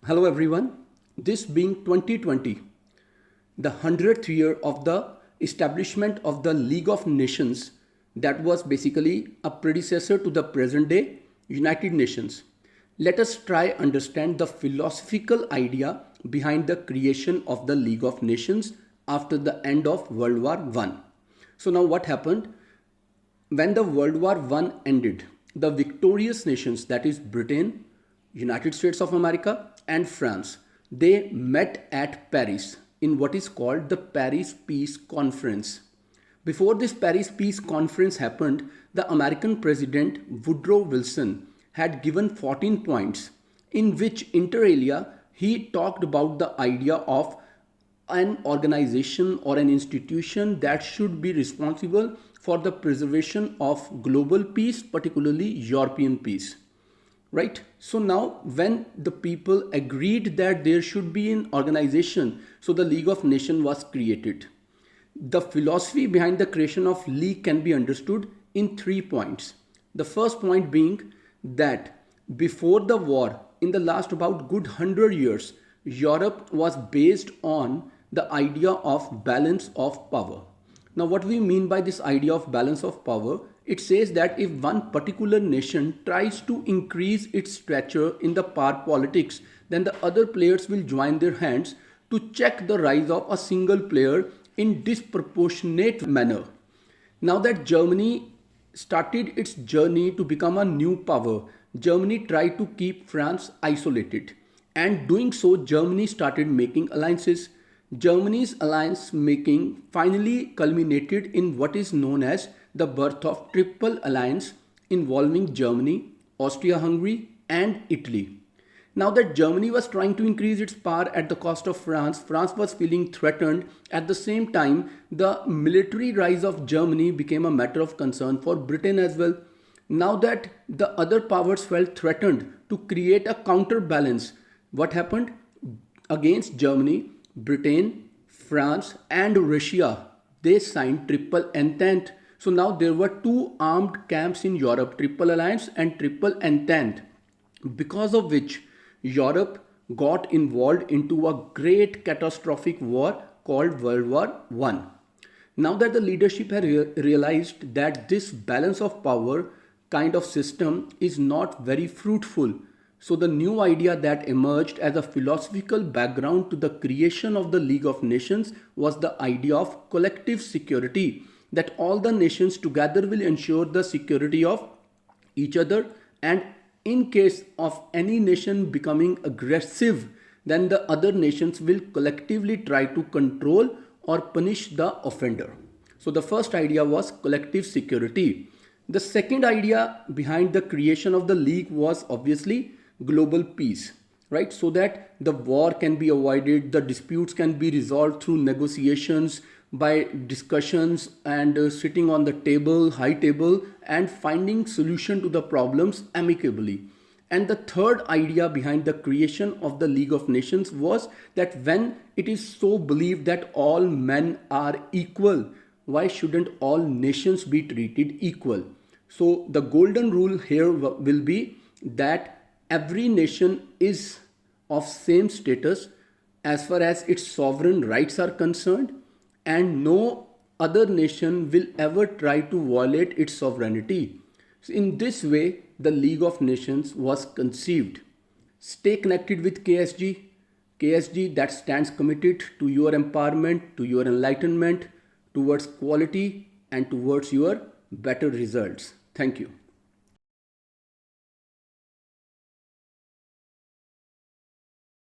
Hello everyone. This being 2020, the 100th year of the establishment of the League of Nations, that was basically a predecessor to the present day United Nations. Let us try understand the philosophical idea behind the creation of the League of Nations after the end of World War I. So now what happened? When the World War I ended, the victorious nations, that is Britain, United States of America and France, they met at Paris in what is called the Paris Peace Conference. Before this Paris Peace Conference happened, the American President Woodrow Wilson had given 14 points in which inter alia he talked about the idea of an organization or an institution that should be responsible for the preservation of global peace, particularly European peace. Right? So now when the people agreed that there should be an organization, so the League of Nations was created. The philosophy behind the creation of League can be understood in 3 points. The first point being that before the war, in the last about good 100 years, Europe was based on the idea of balance of power. Now what we mean by this idea of balance of power, it says that if one particular nation tries to increase its stature in the power politics, then the other players will join their hands to check the rise of a single player in disproportionate manner. Now that Germany started its journey to become a new power, Germany tried to keep France isolated. And doing so, Germany started making alliances. Germany's alliance making finally culminated in what is known as the birth of Triple Alliance involving Germany, Austria-Hungary and Italy. Now that Germany was trying to increase its power at the cost of France, France was feeling threatened. At the same time, the military rise of Germany became a matter of concern for Britain as well. Now that the other powers felt threatened to create a counterbalance, what happened? Against Germany, Britain, France and Russia, they signed Triple Entente. So now there were two armed camps in Europe, Triple Alliance and Triple Entente, because of which Europe got involved into a great catastrophic war called World War I. Now that the leadership had realized that this balance of power kind of system is not very fruitful, so the new idea that emerged as a philosophical background to the creation of the League of Nations was the idea of collective security, that all the nations together will ensure the security of each other, and in case of any nation becoming aggressive, then the other nations will collectively try to control or punish the offender. So the first idea was collective security. The second idea behind the creation of the League was obviously global peace, right? So that the war can be avoided, the disputes can be resolved through negotiations, by discussions and sitting on the table, high table, and finding solution to the problems amicably. And the third idea behind the creation of the League of Nations was that when it is so believed that all men are equal, why shouldn't all nations be treated equal? So the golden rule here will be that every nation is of same status as far as its sovereign rights are concerned, and no other nation will ever try to violate its sovereignty. So in this way, the League of Nations was conceived. Stay connected with KSG. KSG that stands committed to your empowerment, to your enlightenment, towards quality and towards your better results. Thank you.